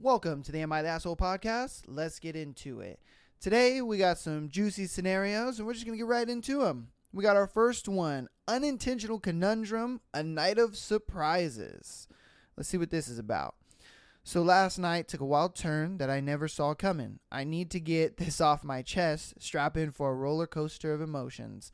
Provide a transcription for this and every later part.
Welcome to the Am I the Asshole podcast. Let's get into it. Today, we got some juicy scenarios, and we're just going to get right into them. We got our first one, unintentional conundrum, a night of surprises. Let's see what this is about. So last night took a wild turn that I never saw coming. I need to get this off my chest, strap in for a roller coaster of emotions.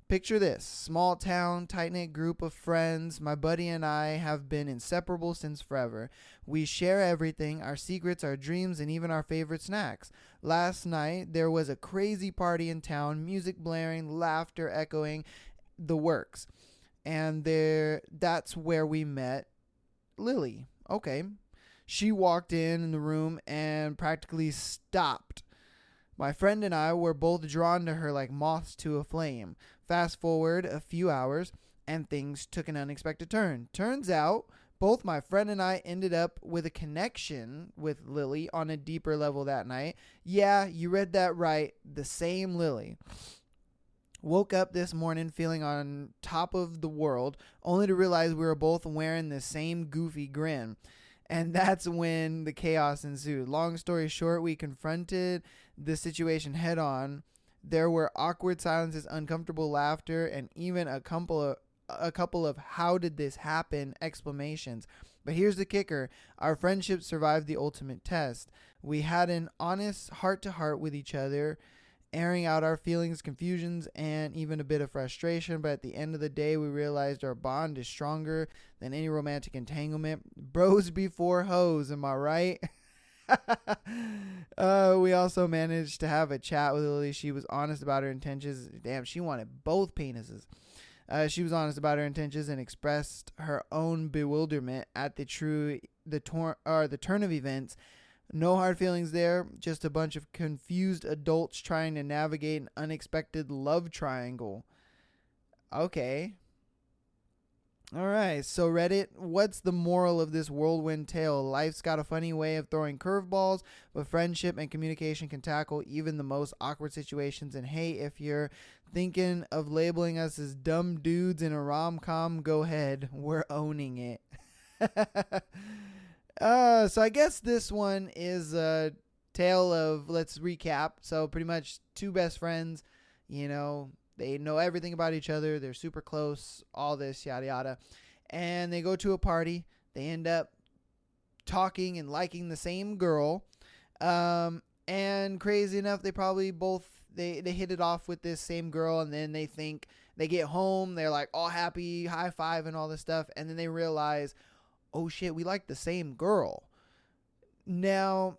Picture this, small town, tight-knit group of friends. My buddy and I have been inseparable since forever. We share everything, our secrets, our dreams, and even our favorite snacks. Last night, there was a crazy party in town, music blaring, laughter echoing, the works. And that's where we met Lily. Okay. She walked in the room and practically stopped. My friend and I were both drawn to her like moths to a flame. Fast forward a few hours, and things took an unexpected turn. Turns out, both my friend and I ended up with a connection with Lily on a deeper level that night. Yeah, you read that right. The same Lily. Woke up this morning feeling on top of the world, only to realize we were both wearing the same goofy grin. And that's when the chaos ensued. Long story short, we confronted the situation head on. There were awkward silences, uncomfortable laughter, and even a couple of how did this happen exclamations. But here's the kicker. Our friendship survived the ultimate test. We had an honest heart-to-heart with each other, airing out our feelings, confusions, and even a bit of frustration. But at the end of the day, we realized our bond is stronger than any romantic entanglement. Bros before hoes, am I right? We also managed to have a chat with Lily. She was honest about her intentions. Damn, she wanted both penises. She was honest about her intentions and expressed her own bewilderment at the turn of events. No hard feelings there, just a bunch of confused adults trying to navigate an unexpected love triangle. Okay. All right, so Reddit, what's the moral of this whirlwind tale? Life's got a funny way of throwing curveballs, but friendship and communication can tackle even the most awkward situations. And hey, if you're thinking of labeling us as dumb dudes in a rom-com, go ahead. We're owning it. So I guess this one is a tale of, let's recap. So pretty much two best friends, they know everything about each other. They're super close, all this, yada, yada. And they go to a party. They end up talking and liking the same girl. And crazy enough, they probably both, they hit it off with this same girl. And then they think, they get home. They're like all happy, high five and all this stuff. And then they realize, oh shit, we like the same girl. Now,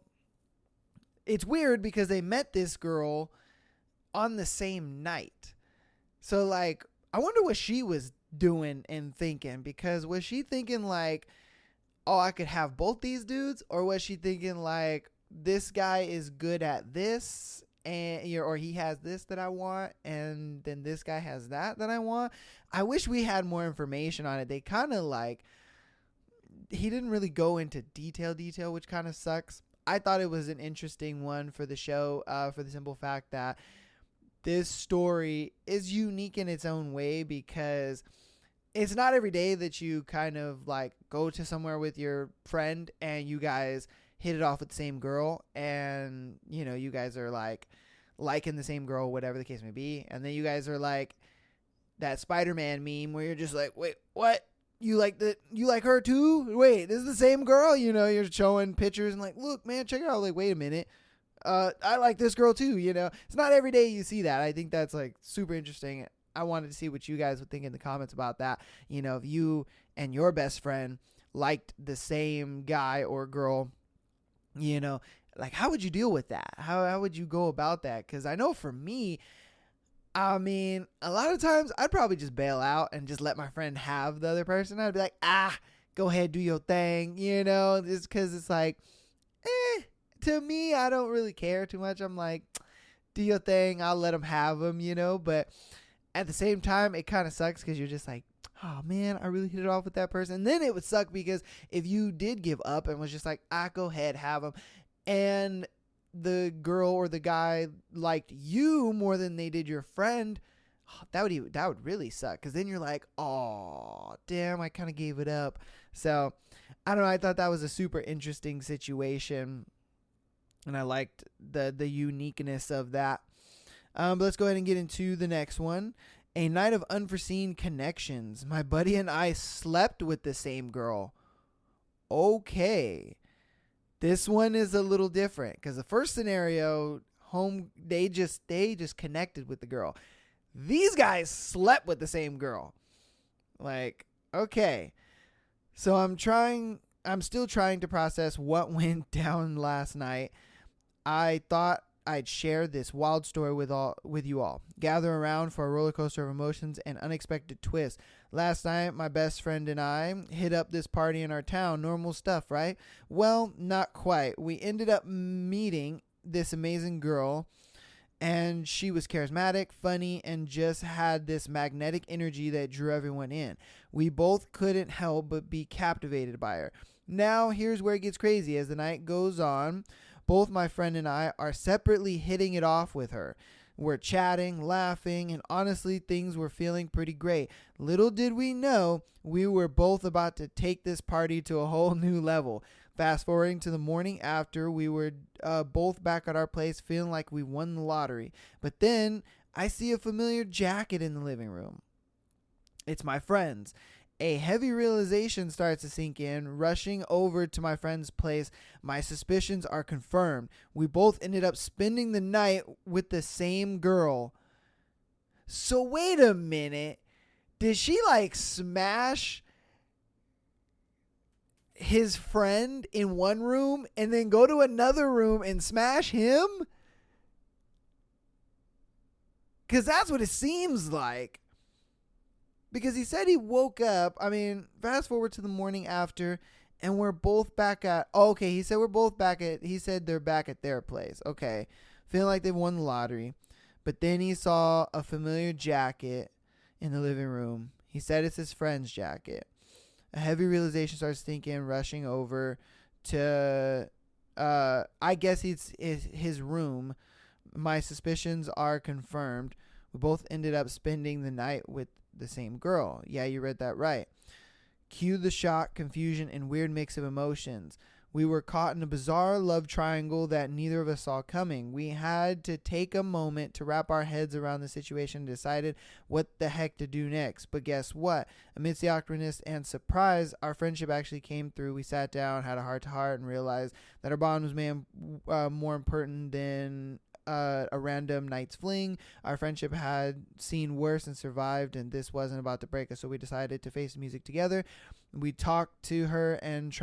it's weird because they met this girl on the same night. So, like, I wonder what she was doing and thinking, because was she thinking like, oh, I could have both these dudes? Or was she thinking like, this guy is good at this, and or he has this that I want, and then this guy has that I want? I wish we had more information on it. They kind of like, he didn't really go into detail, which kind of sucks. I thought it was an interesting one for the show, for the simple fact that this story is unique in its own way, because it's not every day that you kind of like go to somewhere with your friend and you guys hit it off with the same girl, and you guys are like liking the same girl, whatever the case may be. And then you guys are like that Spider-Man meme where you're just like, wait, what? You like her too? Wait, this is the same girl? You're showing pictures and like, look, man, check it out. Like, wait a minute. I like this girl too, It's not every day you see that. I think that's like super interesting. I wanted to see what you guys would think in the comments about that. If you and your best friend liked the same guy or girl, like, how would you deal with that? How would you go about that? Because I know for me, I mean, a lot of times I'd probably just bail out and just let my friend have the other person. I'd be like, go ahead, do your thing, just because it's like, to me, I don't really care too much. I'm like, do your thing. I'll let them have them, but at the same time, it kind of sucks because you're just like, oh man, I really hit it off with that person. And then it would suck because if you did give up and was just like, go ahead, have them, and the girl or the guy liked you more than they did your friend, that would really suck, because then you're like, oh damn, I kind of gave it up. So I don't know. I thought that was a super interesting situation, and I liked the uniqueness of that. But let's go ahead and get into the next one. A night of unforeseen connections. My buddy and I slept with the same girl. Okay. This one is a little different because the first scenario, they just connected with the girl. These guys slept with the same girl. Like, okay. So I'm still trying to process what went down last night. I thought I'd share this wild story with you all. Gather around for a roller coaster of emotions and unexpected twists. Last night, my best friend and I hit up this party in our town. Normal stuff, right? Well, not quite. We ended up meeting this amazing girl, and she was charismatic, funny, and just had this magnetic energy that drew everyone in. We both couldn't help but be captivated by her. Now, here's where it gets crazy. As the night goes on, both my friend and I are separately hitting it off with her. We're chatting, laughing, and honestly, things were feeling pretty great. Little did we know, we were both about to take this party to a whole new level. Fast forwarding to the morning after, we were both back at our place feeling like we won the lottery. But then, I see a familiar jacket in the living room. It's my friend's. A heavy realization starts to sink in. Rushing over to my friend's place, my suspicions are confirmed. We both ended up spending the night with the same girl. So wait a minute. Did she like smash his friend in one room and then go to another room and smash him? Because that's what it seems like. Because he said he woke up. I mean, fast forward to the morning after, and we're both back at. Oh, okay, he said we're both back at. He said they're back at their place. Okay, feeling like they've won the lottery. But then he saw a familiar jacket in the living room. He said it's his friend's jacket. A heavy realization starts sinking in, rushing over to. I guess it's his room. My suspicions are confirmed. We both ended up spending the night with the same girl. Yeah, you read that right. Cue the shock, confusion, and weird mix of emotions. We were caught in a bizarre love triangle that neither of us saw coming. We had to take a moment to wrap our heads around the situation and decided what the heck to do next. But guess what? Amidst the awkwardness and surprise, our friendship actually came through. We sat down, had a heart-to-heart, and realized that our bond was more important than a random night's fling. Our friendship had seen worse and survived, and this wasn't about to break us, so we decided to face the music together. We talked to her and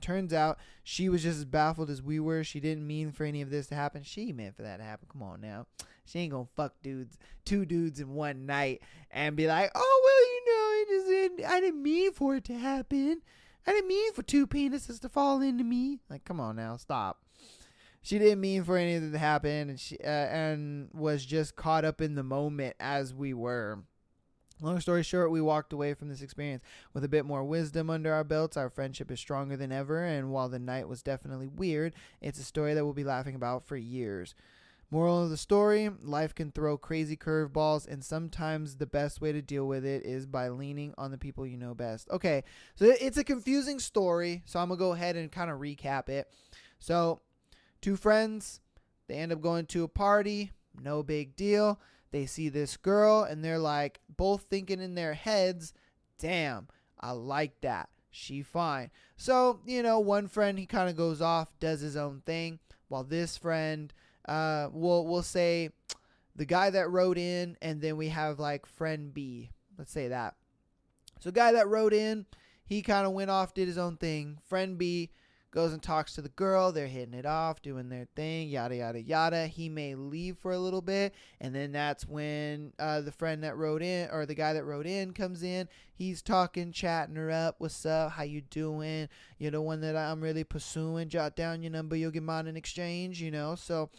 turns out she was just as baffled as we were. She didn't mean for any of this to happen. She meant for that to happen. Come on now. She ain't gonna fuck two dudes in one night and be like, oh, well, I didn't mean for it to happen. I didn't mean for two penises to fall into me. Like, come on now, stop. She didn't mean for anything to happen, and she was just caught up in the moment as we were. Long story short, we walked away from this experience with a bit more wisdom under our belts. Our friendship is stronger than ever, and while the night was definitely weird, it's a story that we'll be laughing about for years. Moral of the story, life can throw crazy curveballs, and sometimes the best way to deal with it is by leaning on the people you know best. Okay, so it's a confusing story, so I'm going to go ahead and kind of recap it. So, two friends, they end up going to a party, no big deal. They see this girl, and they're like, both thinking in their heads, damn, I like that. She fine. So, one friend, he kind of goes off, does his own thing, while this friend, we'll say the guy that wrote in, and then we have like friend B. Let's say that. So guy that wrote in, he kind of went off, did his own thing. Friend B goes and talks to the girl. They're hitting it off, doing their thing, yada, yada, yada. He may leave for a little bit, and then that's when the friend that wrote in, or the guy that wrote in, comes in. He's talking, chatting her up. What's up? How you doing? You're the one that I'm really pursuing. Jot down your number. You'll get mine in exchange, So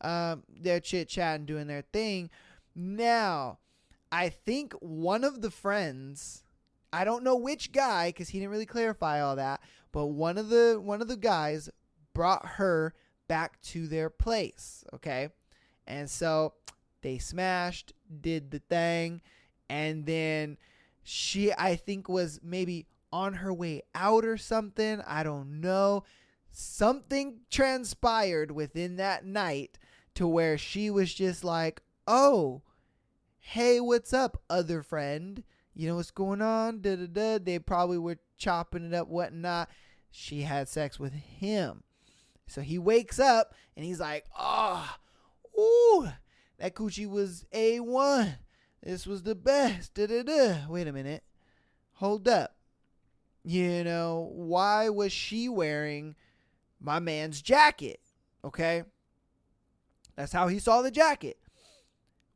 they're chit-chatting, doing their thing. Now, I think one of the friends, I don't know which guy, because he didn't really clarify all that, but one of the guys brought her back to their place, okay? And so they smashed, did the thing, and then she, I think, was maybe on her way out or something. I don't know. Something transpired within that night to where she was just like, oh, hey, what's up, other friend? You know what's going on? Da, da, da. They probably were chopping it up, whatnot. She had sex with him. So he wakes up and he's like, ooh, that coochie was A1. This was the best. Da, da, da. Wait a minute. Hold up. You know, why was she wearing my man's jacket? Okay. That's how he saw the jacket.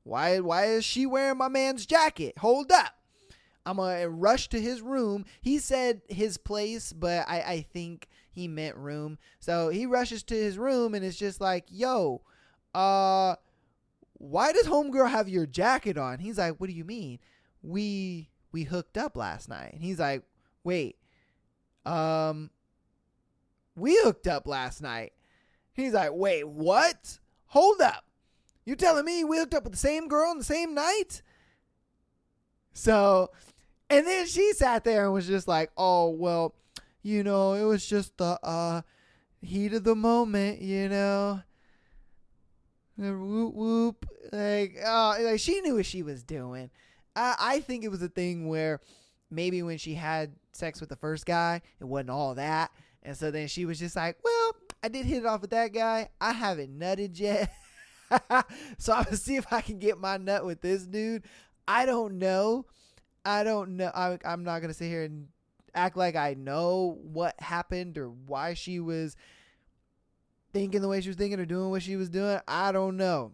Why is she wearing my man's jacket? Hold up. I'm going to rush to his room. He said his place, but I think he meant room. So he rushes to his room and it's just like, yo, why does homegirl have your jacket on? He's like, what do you mean? We hooked up last night. And he's like, wait, we hooked up last night. He's like, wait, what? Hold up. You telling me we hooked up with the same girl on the same night? So, and then she sat there and was just like, oh, well, you know, it was just the heat of the moment, you know. Whoop, whoop. Like she knew what she was doing. I think it was a thing where maybe when she had sex with the first guy, it wasn't all that. And so then she was just like, well, I did hit it off with that guy. I haven't nutted yet. So I'm going to see if I can get my nut with this dude. I don't know. I'm not going to sit here and act like I know what happened or why she was thinking the way she was thinking or doing what she was doing. I don't know.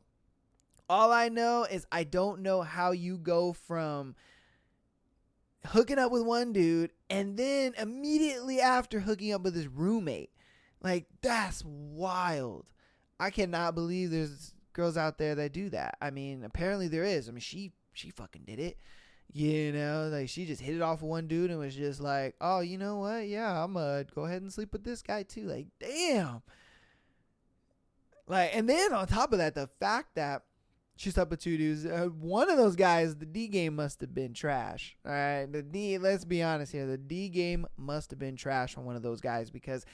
All I know is I don't know how you go from hooking up with one dude and then immediately after hooking up with his roommate. Like, that's wild. I cannot believe there's girls out there that do that. I mean, apparently there is. I mean, she fucking did it. You know, like she just hit it off with one dude and was just like, oh, you know what? Yeah, I'm going to go ahead and sleep with this guy too. Like, damn. Like, and then on top of that, the fact that she slept with two dudes, one of those guys, the D game must have been trash. All right. Let's be honest here. The D game must have been trash on one of those guys because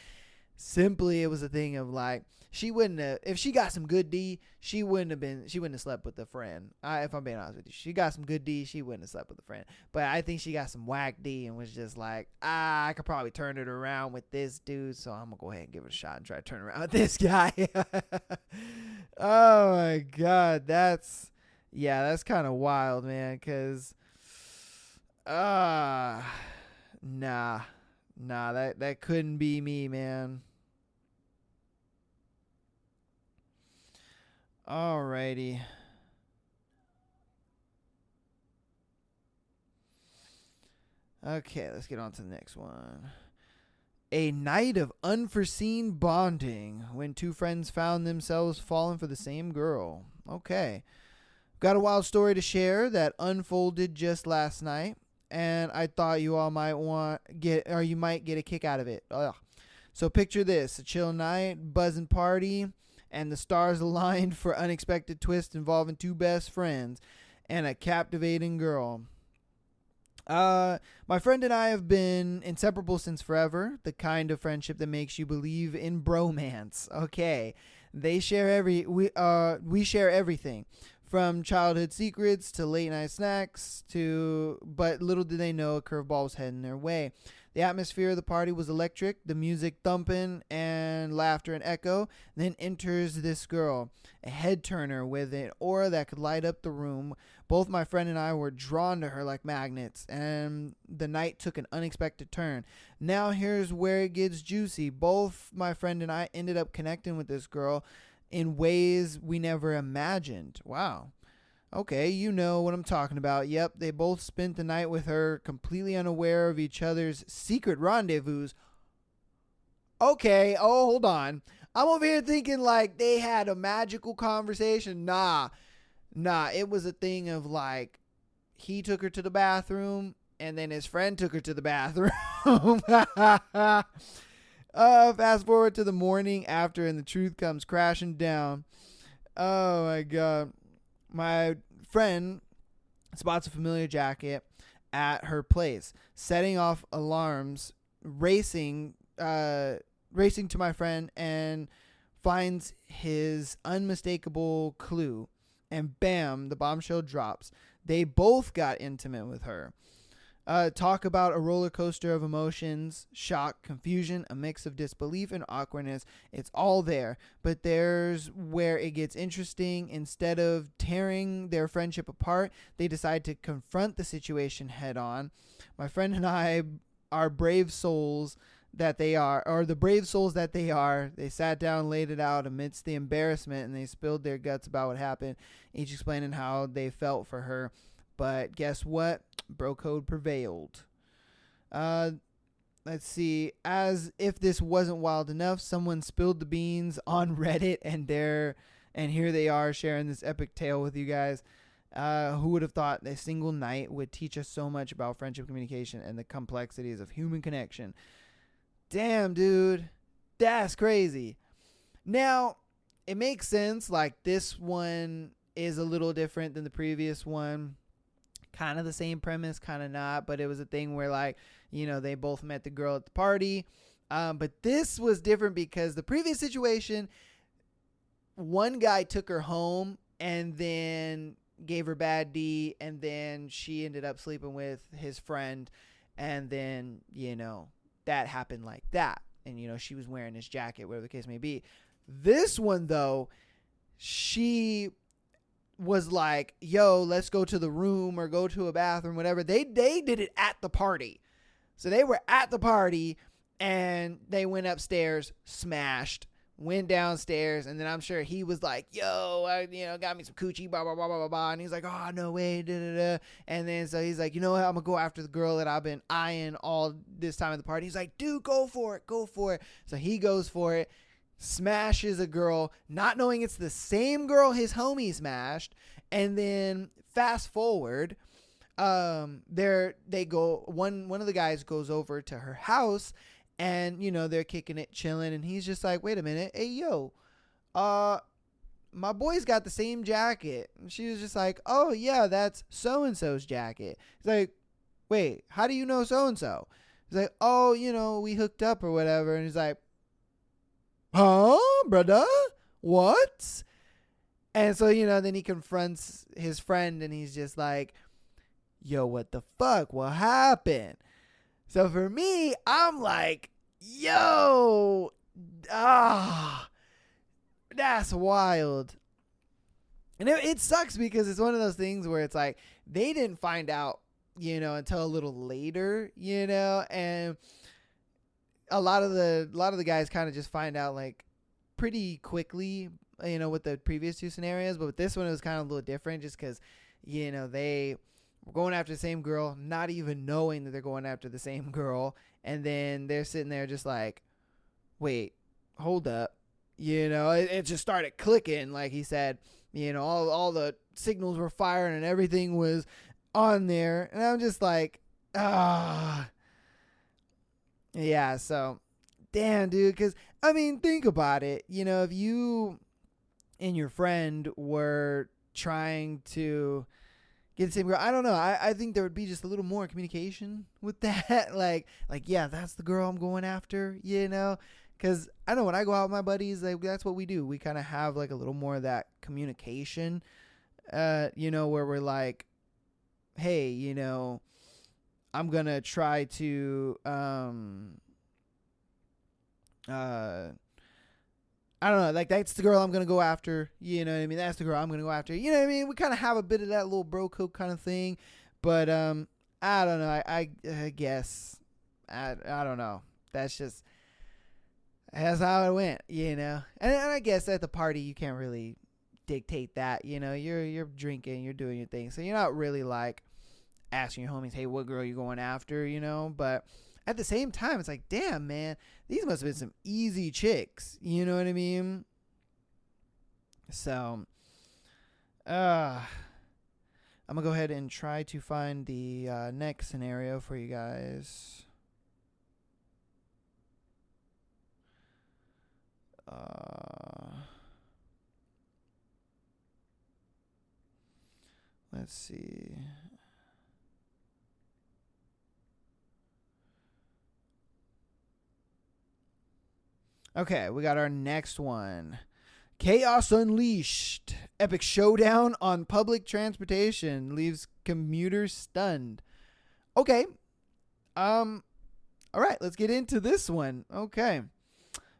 simply it was a thing of like, she wouldn't have, if she got some good D, she wouldn't have slept with a friend. If I'm being honest with you, she got some good D, she wouldn't have slept with a friend. But I think she got some whack D and was just like, I could probably turn it around with this dude. So I'm going to go ahead and give it a shot and try to turn around with this guy. Oh my God. That's kind of wild, man. Cause, nah, that couldn't be me, man. Alrighty. Okay, let's get on to the next one. A night of unforeseen bonding when two friends found themselves falling for the same girl. Okay. Got a wild story to share that unfolded just last night, and I thought you all might get a kick out of it. Ugh. So picture this, a chill night, buzzing party, and the stars aligned for unexpected twist involving two best friends and a captivating girl. My friend and I have been inseparable since forever, the kind of friendship that makes you believe in bromance. Okay. We share everything. From childhood secrets to late night snacks but little did they know a curveball was heading their way. The atmosphere of the party was electric, the music thumping and laughter and echo. Then enters this girl, a head turner with an aura that could light up the room. Both my friend and I were drawn to her like magnets, and the night took an unexpected turn. Now here's where it gets juicy. Both my friend and I ended up connecting with this girl in ways we never imagined. Wow. Okay, you know what I'm talking about. Yep, they both spent the night with her, completely unaware of each other's secret rendezvous. Okay, hold on. I'm over here thinking like they had a magical conversation. Nah, it was a thing of like he took her to the bathroom and then his friend took her to the bathroom. Fast forward to the morning after and the truth comes crashing down. Oh my God. My friend spots a familiar jacket at her place, setting off alarms, racing to my friend, and finds his unmistakable clue. And bam, the bombshell drops. They both got intimate with her. Talk about a roller coaster of emotions, shock, confusion, a mix of disbelief and awkwardness. It's all there. But there's where it gets interesting. Instead of tearing their friendship apart, they decide to confront the situation head on. My friend and I are brave souls that they are, or the brave souls that they are. They sat down, laid it out amidst the embarrassment, and they spilled their guts about what happened, each explaining how they felt for her. But guess what? Bro code prevailed. Let's see. As if this wasn't wild enough, someone spilled the beans on Reddit, and here they are sharing this epic tale with you guys. Who would have thought a single night would teach us so much about friendship, communication, and the complexities of human connection? Damn, dude. That's crazy. Now, it makes sense. Like, this one is a little different than the previous one. Kind of the same premise, kind of not. But it was a thing where, like, you know, they both met the girl at the party. But this was different because the previous situation, one guy took her home and then gave her bad D. And then she ended up sleeping with his friend. And then, you know, that happened like that. And, you know, she was wearing his jacket, whatever the case may be. This one, though, she was like, yo, let's go to the room or go to a bathroom, whatever. They did it at the party. So they were at the party and they went upstairs, smashed, went downstairs, and then I'm sure he was like, yo, got me some coochie, blah, blah, blah, blah, blah. And he's like, oh, no way, da, da, da. And then so he's like, you know what, I'm going to go after the girl that I've been eyeing all this time at the party. He's like, dude, go for it. So he goes for it, smashes a girl, not knowing it's the same girl his homie smashed. And then fast forward, they go, one of the guys goes over to her house. And, you know, they're kicking it, chilling. And he's just like, wait a minute. Hey, yo, my boy's got the same jacket. And she was just like, oh, yeah, that's so-and-so's jacket. He's like, wait, how do you know so-and-so? He's like, oh, you know, we hooked up or whatever. And he's like, huh, brother? What? And so, you know, then he confronts his friend and he's just like, yo, what the fuck? What happened? So for me, I'm like, yo, that's wild. And it sucks because it's one of those things where it's like they didn't find out, you know, until a little later, you know, and a lot of the guys kind of just find out like pretty quickly, you know, with the previous two scenarios. But with this one, it was kind of a little different just because, you know, they were going after the same girl, not even knowing that they're going after the same girl. And then they're sitting there just like, wait, hold up. You know, it just started clicking. Like he said, you know, all the signals were firing and everything was on there. And I'm just like, yeah. So damn, dude. Cause I mean, think about it. You know, if you and your friend were trying to get the same girl, I don't know. I think there would be just a little more communication with that. like, yeah, that's the girl I'm going after, you know? Because I know when I go out with my buddies, like, that's what we do. We kind of have like a little more of that communication, you know, where we're like, hey, you know, I'm going to try to, I don't know, like, that's the girl I'm going to go after, you know what I mean? That's the girl I'm going to go after, you know what I mean? We kind of have a bit of that little bro code kind of thing, but, I don't know. I guess, I don't know. That's how it went, you know? And I guess at the party, you can't really dictate that, you know? You're drinking, you're doing your thing, so you're not really, like, asking your homies, hey, what girl you going after, you know? But at the same time, it's like, damn, man, these must have been some easy chicks. You know what I mean? So, I'm going to go ahead and try to find the next scenario for you guys. Let's see. Okay, we got our next one. Chaos Unleashed. Epic showdown on public transportation leaves commuters stunned. Okay. All right, let's get into this one. Okay.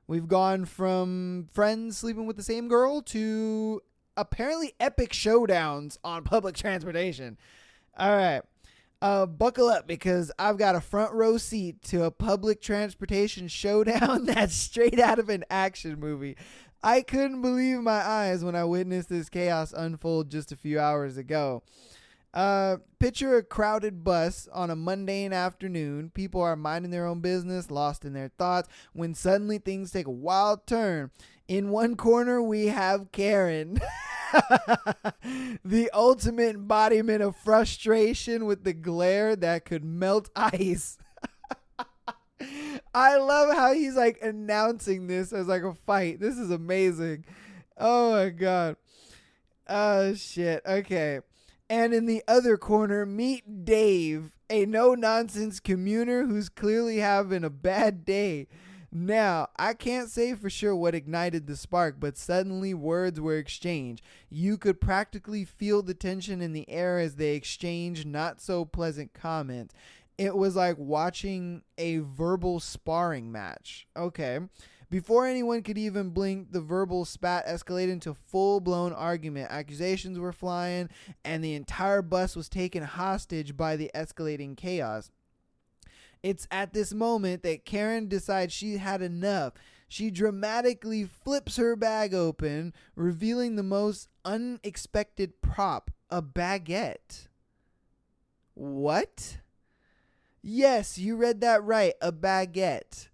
We've gone from friends sleeping with the same girl to apparently epic showdowns on public transportation. All right. Buckle up because I've got a front row seat to a public transportation showdown that's straight out of an action movie. I couldn't believe my eyes when I witnessed this chaos unfold just a few hours ago. Picture a crowded bus on a mundane afternoon. People are minding their own business, lost in their thoughts, when suddenly things take a wild turn. In one corner, we have Karen, the ultimate embodiment of frustration with the glare that could melt ice. I love how he's like announcing this as like a fight. This is amazing. Oh my God. Oh shit. Okay. And in the other corner, meet Dave, a no-nonsense commuter who's clearly having a bad day. Now, I can't say for sure what ignited the spark, but suddenly words were exchanged. You could practically feel the tension in the air as they exchanged not so pleasant comments. It was like watching a verbal sparring match. Okay. Before anyone could even blink, the verbal spat escalated into full-blown argument. Accusations were flying, and the entire bus was taken hostage by the escalating chaos. It's at this moment that Karen decides she had enough. She dramatically flips her bag open, revealing the most unexpected prop, a baguette. What? Yes, you read that right, a baguette.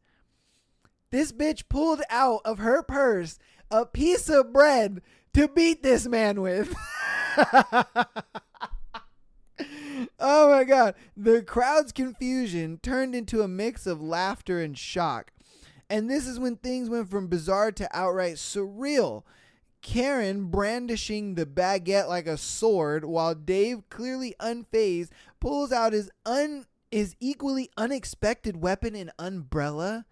This bitch pulled out of her purse a piece of bread to beat this man with. Oh my God. The crowd's confusion turned into a mix of laughter and shock. And this is when things went from bizarre to outright surreal. Karen brandishing the baguette like a sword, while Dave, clearly unfazed, pulls out his equally unexpected weapon, an umbrella.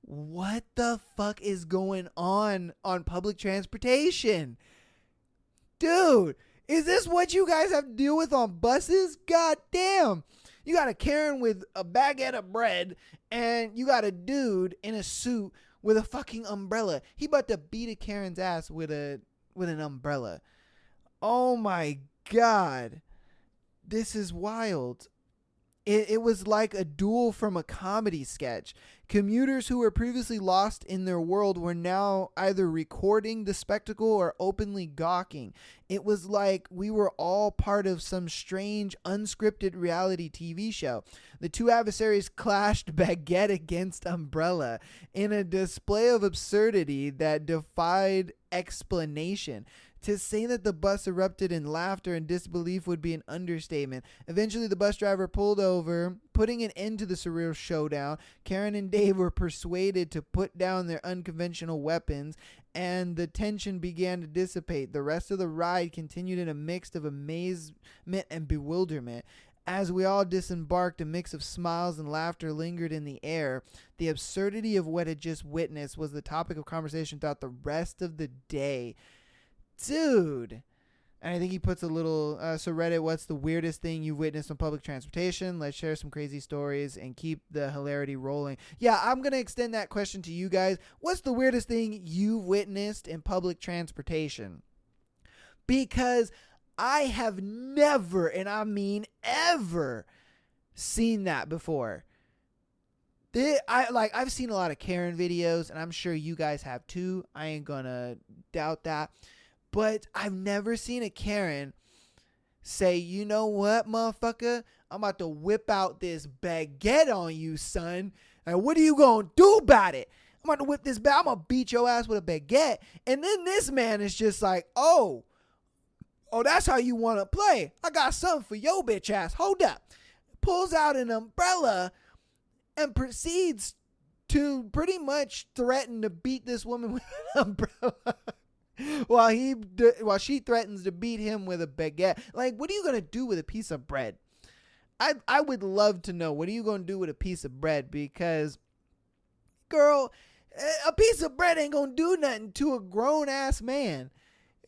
What the fuck is going on public transportation? Dude, is this what you guys have to deal with on buses? God damn. You got a Karen with a baguette of bread, and you got a dude in a suit with a fucking umbrella. He about to beat a Karen's ass with an umbrella. Oh my God. This is wild. It was like a duel from a comedy sketch. Commuters who were previously lost in their world were now either recording the spectacle or openly gawking. It was like we were all part of some strange, unscripted reality TV show. The two adversaries clashed baguette against umbrella in a display of absurdity that defied explanation. To say that the bus erupted in laughter and disbelief would be an understatement. Eventually, the bus driver pulled over, putting an end to the surreal showdown. Karen and Dave were persuaded to put down their unconventional weapons, and the tension began to dissipate. The rest of the ride continued in a mix of amazement and bewilderment. As we all disembarked, a mix of smiles and laughter lingered in the air. The absurdity of what had just witnessed was the topic of conversation throughout the rest of the day. Dude. And I think he puts a little, so Reddit, what's the weirdest thing you've witnessed on public transportation? Let's share some crazy stories and keep the hilarity rolling. Yeah, I'm going to extend that question to you guys. What's the weirdest thing you've witnessed in public transportation? Because I have never, and I mean ever, seen that before. I've seen a lot of Karen videos, and I'm sure you guys have too. I ain't going to doubt that. But I've never seen a Karen say, you know what, motherfucker? I'm about to whip out this baguette on you, son. And what are you going to do about it? I'm about to whip this baguette. I'm going to beat your ass with a baguette. And then this man is just like, oh, that's how you want to play. I got something for your bitch ass. Hold up. Pulls out an umbrella and proceeds to pretty much threaten to beat this woman with an umbrella. While she threatens to beat him with a baguette. Like, what are you going to do with a piece of bread? I would love to know, what are you going to do with a piece of bread? Because, girl, A piece of bread ain't gonna do nothing to a grown ass man.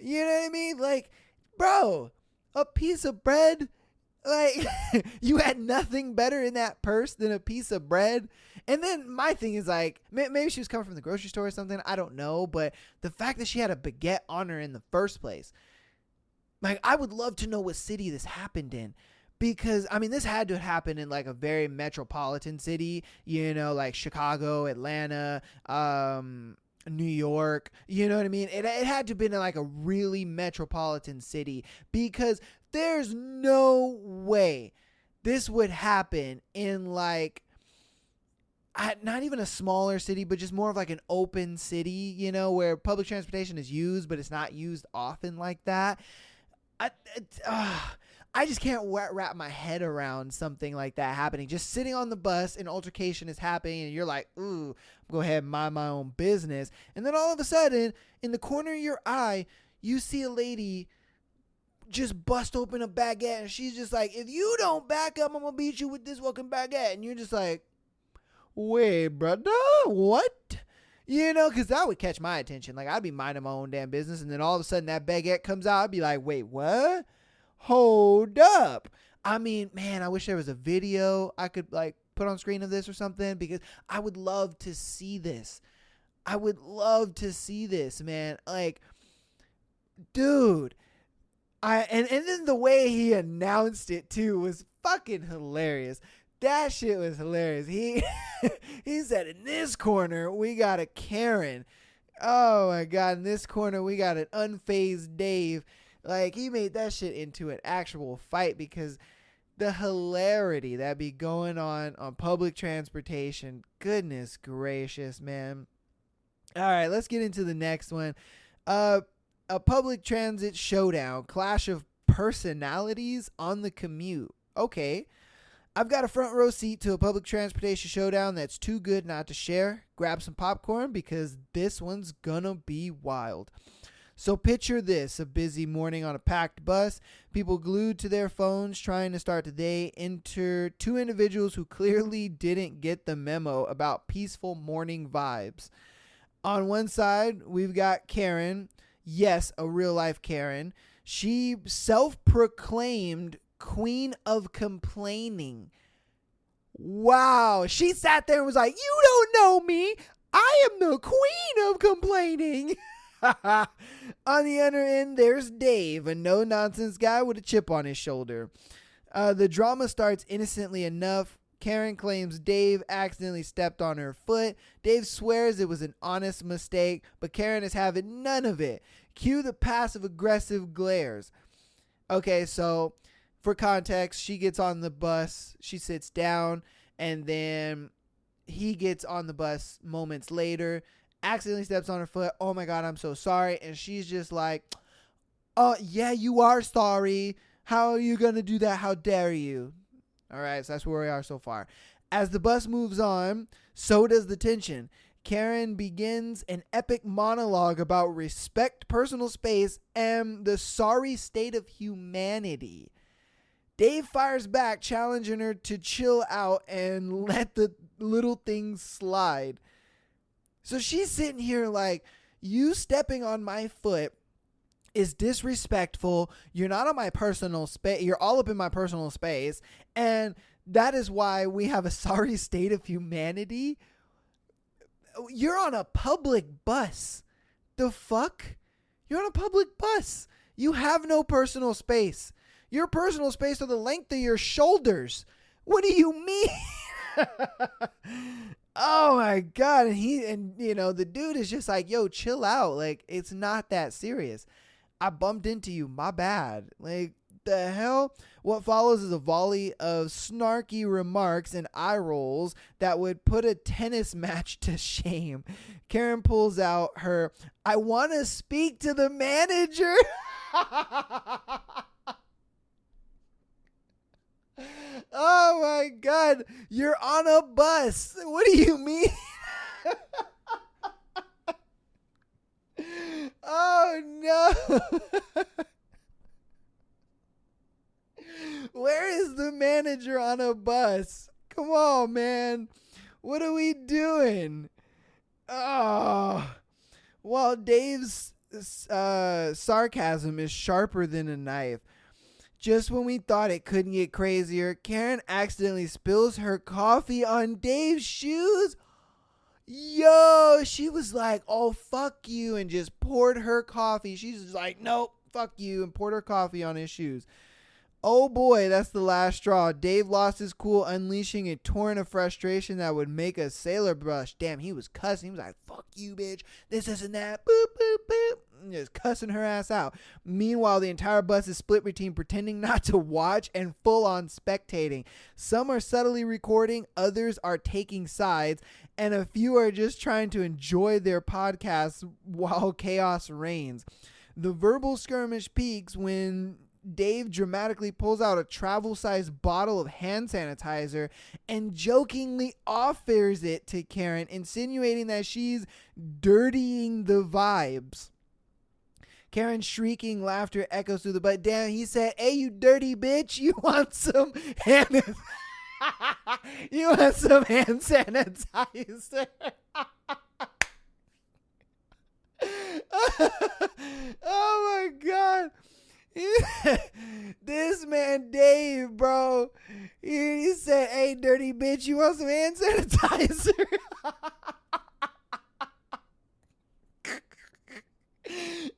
You know what I mean? Like, bro, a piece of bread. Like, you had nothing better in that purse than a piece of bread. And then my thing is like, maybe she was coming from the grocery store or something. I don't know. But the fact that she had a baguette on her in the first place, like, I would love to know what city this happened in. Because, I mean, this had to happen in like a very metropolitan city, you know, like Chicago, Atlanta, New York, you know what I mean? It had to have been in like a really metropolitan city, because there's no way this would happen in like, not even a smaller city, but just more of like an open city, you know, where public transportation is used, but it's not used often like that. I just can't wrap my head around something like that happening. Just sitting on the bus, an altercation is happening, and you're like, ooh, go ahead and mind my own business. And then all of a sudden, in the corner of your eye, you see a lady just bust open a baguette, and she's just like, if you don't back up, I'm going to beat you with this fucking baguette. And you're just like, wait, brother, what? You know, because that would catch my attention. Like, I'd be minding my own damn business, and then all of a sudden that baguette comes out. I'd be like, wait, what? Hold up. I mean, man, I wish there was a video I could like put on screen of this or something, because I would love to see this. I would love to see this, man. Like, dude, and then the way he announced it too was fucking hilarious. That shit was hilarious. He said, in this corner we got a Karen. Oh my God, in this corner we got an unfazed Dave. Like, he made that shit into an actual fight, because the hilarity that be going on public transportation, goodness gracious, man. All right, let's get into the next one. A public transit showdown, clash of personalities on the commute. Okay, I've got a front row seat to a public transportation showdown that's too good not to share. Grab some popcorn, because this one's gonna be wild. So picture this, a busy morning on a packed bus, people glued to their phones trying to start the day. Enter two individuals who clearly didn't get the memo about peaceful morning vibes. On one side, we've got Karen. Yes, a real life Karen. She self-proclaimed queen of complaining. Wow. She sat there and was like, you don't know me. I am the queen of complaining. On the other end, there's Dave, a no-nonsense guy with a chip on his shoulder. The drama starts innocently enough. Karen claims Dave accidentally stepped on her foot. Dave swears it was an honest mistake, but Karen is having none of it. Cue the passive-aggressive glares. Okay, so for context, she gets on the bus, she sits down, and then he gets on the bus moments later, accidentally steps on her foot. Oh my God, I'm so sorry. And she's just like, oh yeah, you are sorry. How are you going to do that? How dare you? All right, so that's where we are so far. As the bus moves on, so does the tension. Karen begins an epic monologue about respect, personal space, and the sorry state of humanity. Dave fires back, challenging her to chill out and let the little things slide. So she's sitting here like, you stepping on my foot is disrespectful. You're not on my personal space. You're all up in my personal space. And that is why we have a sorry state of humanity. You're on a public bus. The fuck? You're on a public bus. You have no personal space. Your personal space are the length of your shoulders. What do you mean? Oh my God. And you know, the dude is just like, yo, chill out. Like, it's not that serious. I bumped into you. My bad. Like, the hell? What follows is a volley of snarky remarks and eye rolls that would put a tennis match to shame. Karen pulls out her, I want to speak to the manager. Oh my God, you're on a bus. What do you mean? Oh no. Where is the manager on a bus? Come on, man. What are we doing? Oh, Dave's sarcasm is sharper than a knife. Just when we thought it couldn't get crazier, Karen accidentally spills her coffee on Dave's shoes. Yo, she was like, oh, fuck you, and just poured her coffee. She's just like, nope, fuck you, and poured her coffee on his shoes. Oh boy, that's the last straw. Dave lost his cool, unleashing a torrent of frustration that would make a sailor blush. Damn, he was cussing. He was like, fuck you, bitch. This and that. Boop, boop, boop. Just cussing her ass out. Meanwhile, the entire bus is split between pretending not to watch and full on spectating. Some are subtly recording, others are taking sides, and a few are just trying to enjoy their podcasts while chaos reigns. The verbal skirmish peaks when Dave dramatically pulls out a travel-sized bottle of hand sanitizer and jokingly offers it to Karen, insinuating that she's dirtying the vibes. Karen's shrieking laughter echoes through the butt. Damn, he said, hey, you dirty bitch, you want some hand you want some hand sanitizer? Oh my God. This man Dave, bro, he said, hey, dirty bitch, you want some hand sanitizer?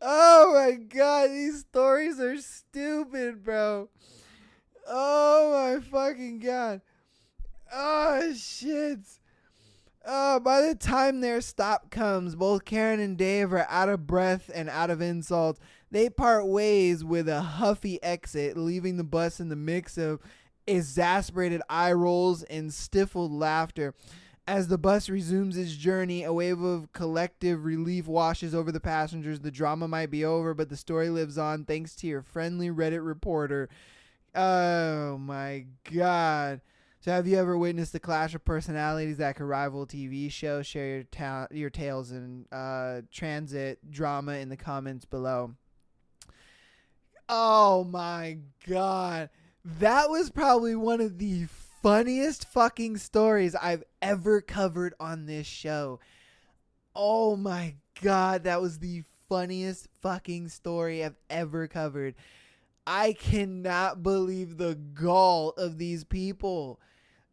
Oh my God, these stories are stupid, bro. Oh my fucking God. Oh shit. By the time their stop comes, both Karen and Dave are out of breath and out of insults. They part ways with a huffy exit, leaving the bus in the mix of exasperated eye rolls and stifled laughter. As the bus resumes its journey, a wave of collective relief washes over the passengers. The drama might be over, but the story lives on thanks to your friendly Reddit reporter. Oh my God. So have you ever witnessed the clash of personalities that could rival a TV show? Share your tales and transit drama in the comments below. Oh my God. That was probably one of the funniest fucking stories I've ever covered on this show. Oh my God. That was the funniest fucking story I've ever covered. I cannot believe the gall of these people.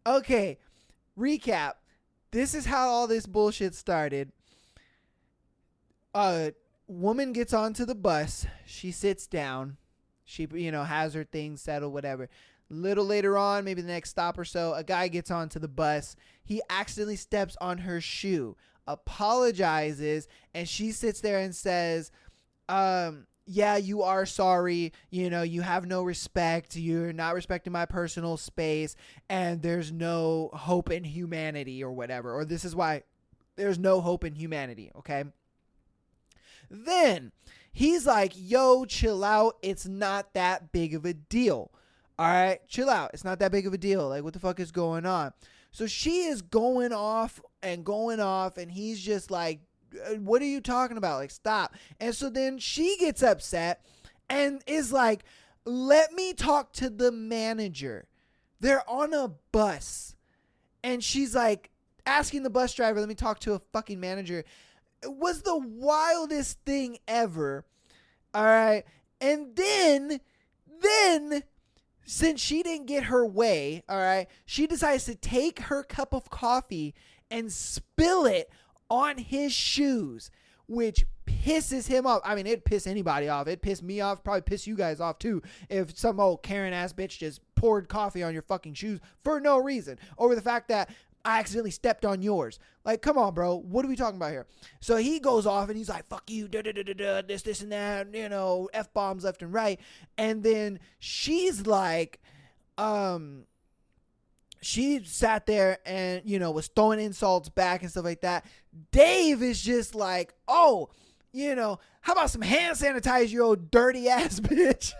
Okay, recap. This is how all this bullshit started. Woman gets onto the bus. She sits down. She, has her things settled, whatever. Little later on, maybe the next stop or so, a guy gets onto the bus. He accidentally steps on her shoe, apologizes, and she sits there and says, yeah, you are sorry. You have no respect. You're not respecting my personal space, and there's no hope in humanity or whatever. Or this is why there's no hope in humanity, okay? Then he's like, yo, chill out. It's not that big of a deal. All right, chill out. It's not that big of a deal. Like, what the fuck is going on? So she is going off, and he's just like, what are you talking about? Like, stop. And so then she gets upset and is like, let me talk to the manager. They're on a bus. And she's like, asking the bus driver, let me talk to a fucking manager. It was the wildest thing ever. All right. And then, since she didn't get her way, all right, she decides to take her cup of coffee and spill it on his shoes, which pisses him off. I mean, it'd piss anybody off. It'd piss me off, probably piss you guys off too, if some old Karen ass bitch just poured coffee on your fucking shoes for no reason, over the fact that I accidentally stepped on yours. Like, come on, bro. What are we talking about here? So he goes off and he's like, fuck you, this and that, F-bombs left and right. And then she's like, she sat there and, was throwing insults back and stuff like that. Dave is just like, oh, how about some hand sanitizer, you old dirty ass bitch?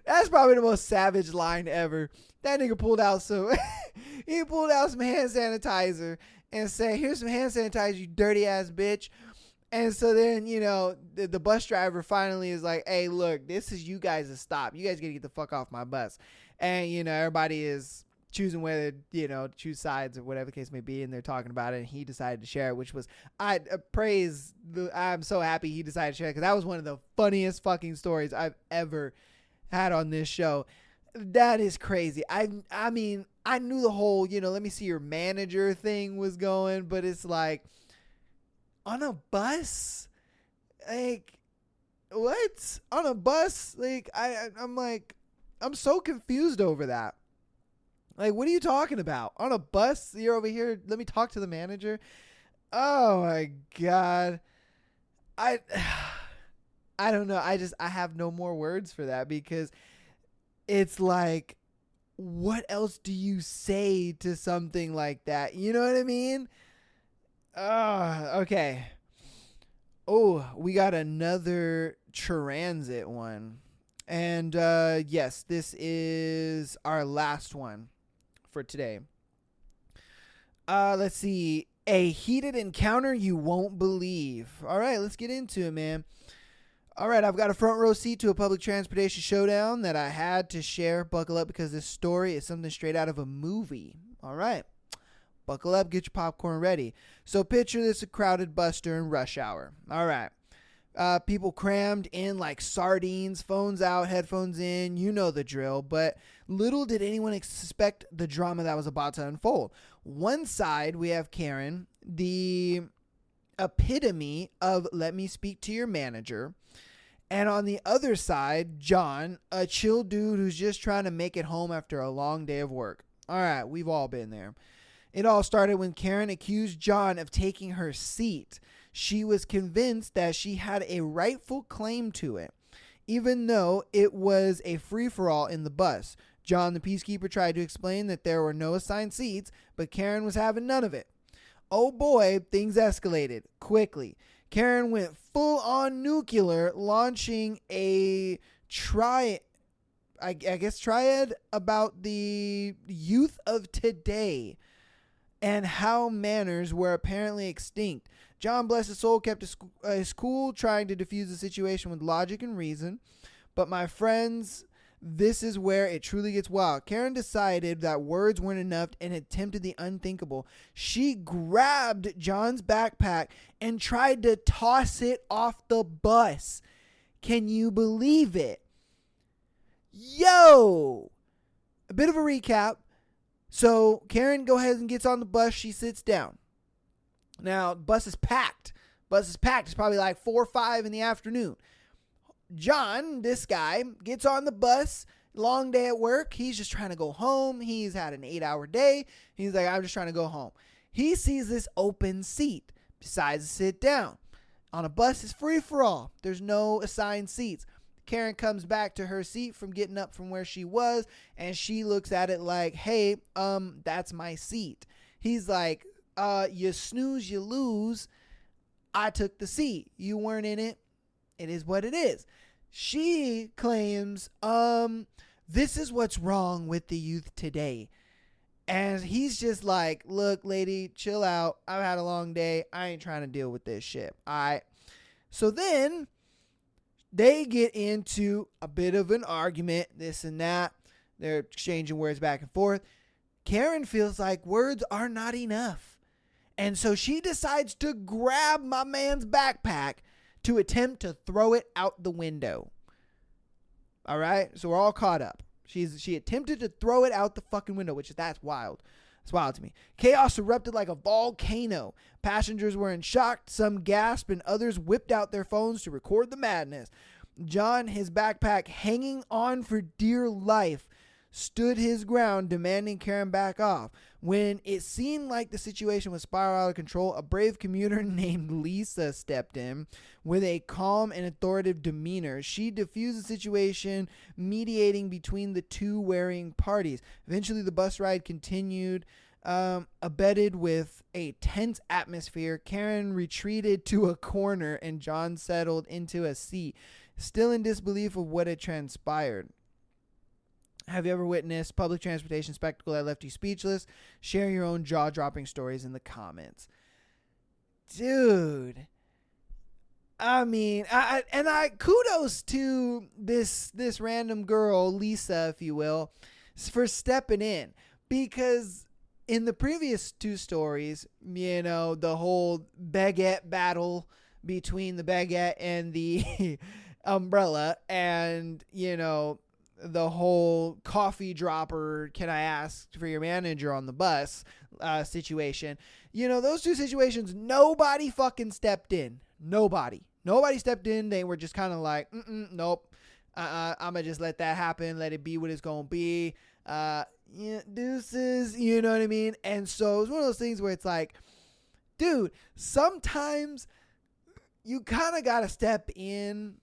That's probably the most savage line ever. That nigga pulled out some hand sanitizer and said, here's some hand sanitizer, you dirty ass bitch. And so then, the bus driver finally is like, hey, look, this is you guys to stop. You guys got to get the fuck off my bus. And, everybody is choosing whether, choose sides or whatever the case may be. And they're talking about it. And he decided to share it, which was, I'm so happy he decided to share it, because that was one of the funniest fucking stories I've ever had on this show. That is crazy. I mean, I knew the whole, let me see your manager thing was going, but it's like, on a bus? Like, what? On a bus? Like, I'm like, I'm so confused over that. Like, what are you talking about? On a bus? You're over here, let me talk to the manager? Oh my God. I don't know. I have no more words for that, because it's like, what else do you say to something like that? You know what I mean? Okay. Oh, we got another transit one. And yes, this is our last one for today. Let's see. A heated encounter you won't believe. All right, let's get into it, man. All right, I've got a front row seat to a public transportation showdown that I had to share. Buckle up, because this story is something straight out of a movie. All right, buckle up, get your popcorn ready. So picture this: a crowded bus during rush hour. All right. People crammed in like sardines, phones out, headphones in, you know the drill. But little did anyone expect the drama that was about to unfold. One side, we have Karen, the epitome of let me speak to your manager. And on the other side, John, a chill dude who's just trying to make it home after a long day of work. All right, we've all been there. It all started when Karen accused John of taking her seat. She was convinced that she had a rightful claim to it, even though it was a free-for-all in the bus. John, the peacekeeper, tried to explain that there were no assigned seats, but Karen was having none of it. Oh boy, things escalated quickly. Karen went full-on nuclear, launching a triad about the youth of today and how manners were apparently extinct. John, bless his soul, kept his cool, trying to defuse the situation with logic and reason. But my friends, this is where it truly gets wild. Karen decided that words weren't enough and attempted the unthinkable. She grabbed John's backpack and tried to toss it off the bus. Can you believe it? Yo! A bit of a recap. So Karen goes ahead and gets on the bus. She sits down. Now, bus is packed. It's probably like 4 or 5 in the afternoon. John, this guy, gets on the bus. Long day at work. He's just trying to go home. He's had an 8-hour day. He's like, I'm just trying to go home. He sees this open seat. Decides to sit down. On a bus, it's free for all. There's no assigned seats. Karen comes back to her seat from getting up from where she was, and she looks at it like, hey, that's my seat. He's like, you snooze, you lose. I took the seat. You weren't in it. It is what it is. She claims, this is what's wrong with the youth today. And he's just like, look, lady, chill out. I've had a long day. I ain't trying to deal with this shit. All right. So then they get into a bit of an argument, this and that. They're exchanging words back and forth. Karen feels like words are not enough. And so she decides to grab my man's backpack to attempt to throw it out the window. All right? So we're all caught up. She attempted to throw it out the fucking window, that's wild. It's wild to me. Chaos erupted like a volcano. Passengers were in shock. Some gasped and others whipped out their phones to record the madness. John, his backpack hanging on for dear life, stood his ground, demanding Karen back off. When it seemed like the situation was spiraling out of control, a brave commuter named Lisa stepped in with a calm and authoritative demeanor. She diffused the situation, mediating between the two warring parties. Eventually, the bus ride continued, abetted with a tense atmosphere. Karen retreated to a corner, and John settled into a seat, still in disbelief of what had transpired. Have you ever witnessed public transportation spectacle that left you speechless? Share your own jaw-dropping stories in the comments. Dude. I mean, I kudos to this random girl, Lisa, if you will, for stepping in. Because in the previous two stories, you know, the whole baguette battle between the baguette and the umbrella, and, you know, the whole coffee dropper, can I ask for your manager on the bus situation. You know, those two situations, nobody fucking stepped in. Nobody stepped in. They were just kind of like, nope. I'm going to just let that happen. Let it be what it's going to be. Yeah, deuces, you know what I mean? And so it's one of those things where it's like, dude, sometimes you kind of got to step in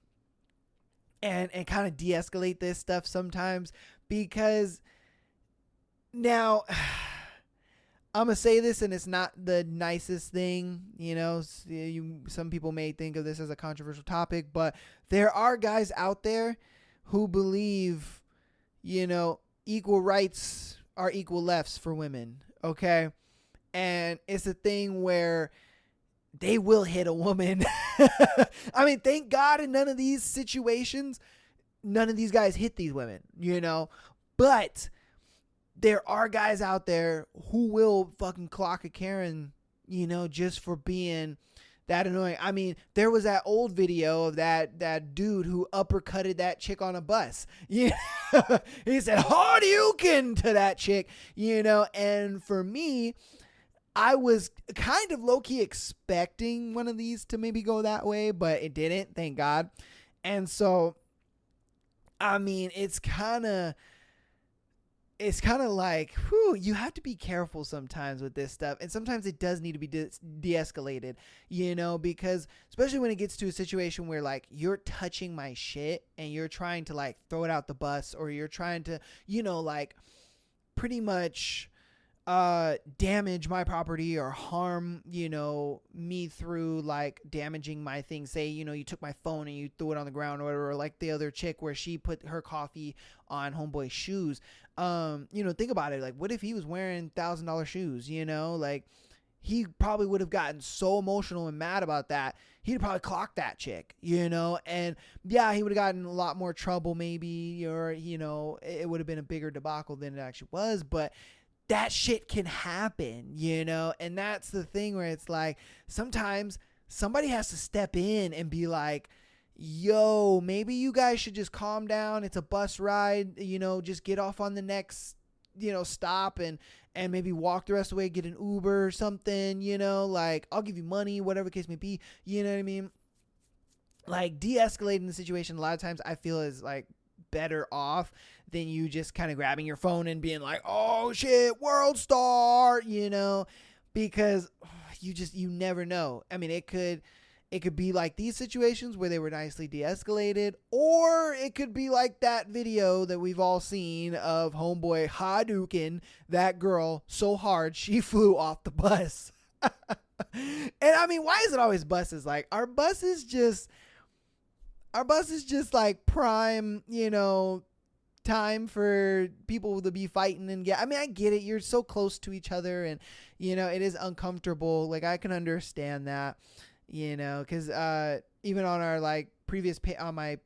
and kind of de-escalate this stuff sometimes, because now I'm going to say this and it's not the nicest thing, you know, some people may think of this as a controversial topic, but there are guys out there who believe, you know, equal rights are equal lefts for women. Okay. And it's a thing where they will hit a woman. I mean, thank God in none of these situations, none of these guys hit these women, you know, but there are guys out there who will fucking clock a Karen, you know, just for being that annoying. I mean, there was that old video of that dude who uppercutted that chick on a bus. You know? He said, "Hadouken" to that chick, you know, and for me, I was kind of low-key expecting one of these to maybe go that way, but it didn't, thank God. And so, I mean, it's kind of like, whew, you have to be careful sometimes with this stuff. And sometimes it does need to be de-escalated, you know, because especially when it gets to a situation where like you're touching my shit and you're trying to like throw it out the bus, or you're trying to, you know, like pretty much damage my property or harm, you know, me through like damaging my things. Say, you know, you took my phone and you threw it on the ground or whatever, or like the other chick where she put her coffee on homeboy's shoes. You know, think about it. Like, what if he was wearing $1,000 shoes, you know, like he probably would have gotten so emotional and mad about that. He'd probably clocked that chick, you know, and yeah, he would have gotten a lot more trouble maybe, or, you know, it would have been a bigger debacle than it actually was, but that shit can happen, you know? And that's the thing where it's like, sometimes somebody has to step in and be like, yo, maybe you guys should just calm down. It's a bus ride, you know, just get off on the next, you know, stop and maybe walk the rest of the way, get an Uber or something, you know, like I'll give you money, whatever the case may be, you know what I mean? Like de-escalating the situation a lot of times I feel is like better off than you just kind of grabbing your phone and being like, oh shit, world star, you know, because you never know. I mean, it could be like these situations where they were nicely de-escalated, or it could be like that video that we've all seen of homeboy Hadouken that girl so hard she flew off the bus. And I mean, why is it always buses? Like, our bus is just like prime, you know, time for people to be fighting and get. I mean, I get it. You're so close to each other, and you know it is uncomfortable. Like, I can understand that, you know, because even on our like previous my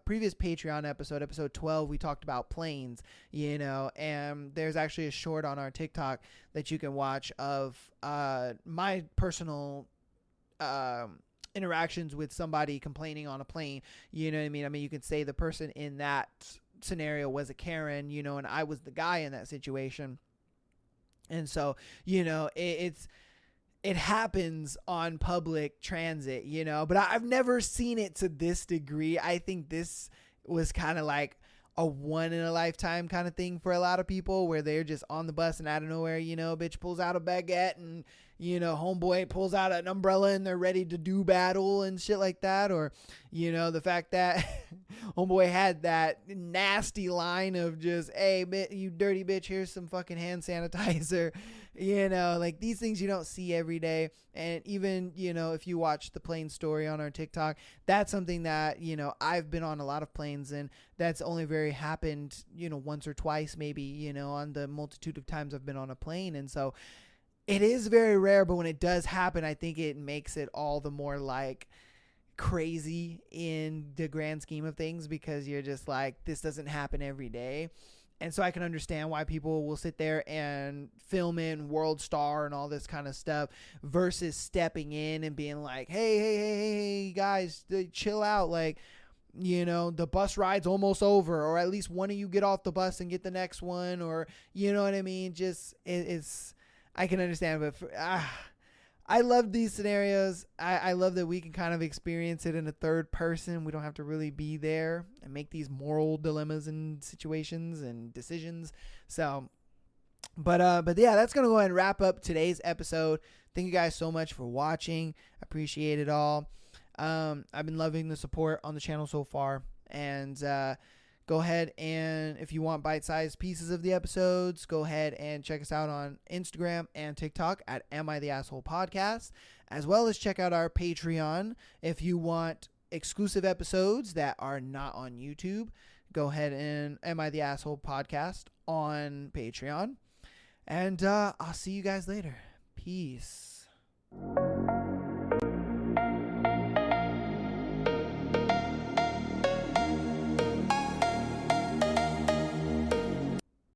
previous Patreon episode 12, we talked about planes, you know, and there's actually a short on our TikTok that you can watch of my personal interactions with somebody complaining on a plane, you know what I mean? I mean, you could say the person in that scenario was a Karen, you know, and I was the guy in that situation. And so, you know, it happens on public transit, you know, but I've never seen it to this degree. I think this was kind of like a one in a lifetime kind of thing for a lot of people, where they're just on the bus and out of nowhere, you know, bitch pulls out a baguette and, you know, homeboy pulls out an umbrella and they're ready to do battle and shit like that. Or, you know, the fact that homeboy had that nasty line of just, hey, you dirty bitch, here's some fucking hand sanitizer. You know, like these things you don't see every day. And even, you know, if you watch the plane story on our TikTok, that's something that, you know, I've been on a lot of planes, and that's only very happened, you know, once or twice maybe, you know, on the multitude of times I've been on a plane. And so it is very rare, but when it does happen, I think it makes it all the more like crazy in the grand scheme of things, because you're just like, this doesn't happen every day. And so I can understand why people will sit there and film in World Star and all this kind of stuff versus stepping in and being like, hey, guys, chill out. Like, the bus ride's almost over, or at least one of you get off the bus and get the next one, or, you know what I mean? Just, I can understand, but I love these scenarios. I love that we can kind of experience it in a third person. We don't have to really be there and make these moral dilemmas and situations and decisions. So, but yeah, that's going to go ahead and wrap up today's episode. Thank you guys so much for watching. I appreciate it all. I've been loving the support on the channel so far, and go ahead and if you want bite-sized pieces of the episodes, go ahead and check us out on Instagram and TikTok at Am I the Asshole Podcast, as well as check out our Patreon. If you want exclusive episodes that are not on YouTube, go ahead and Am I the Asshole Podcast on Patreon. And I'll see you guys later. Peace.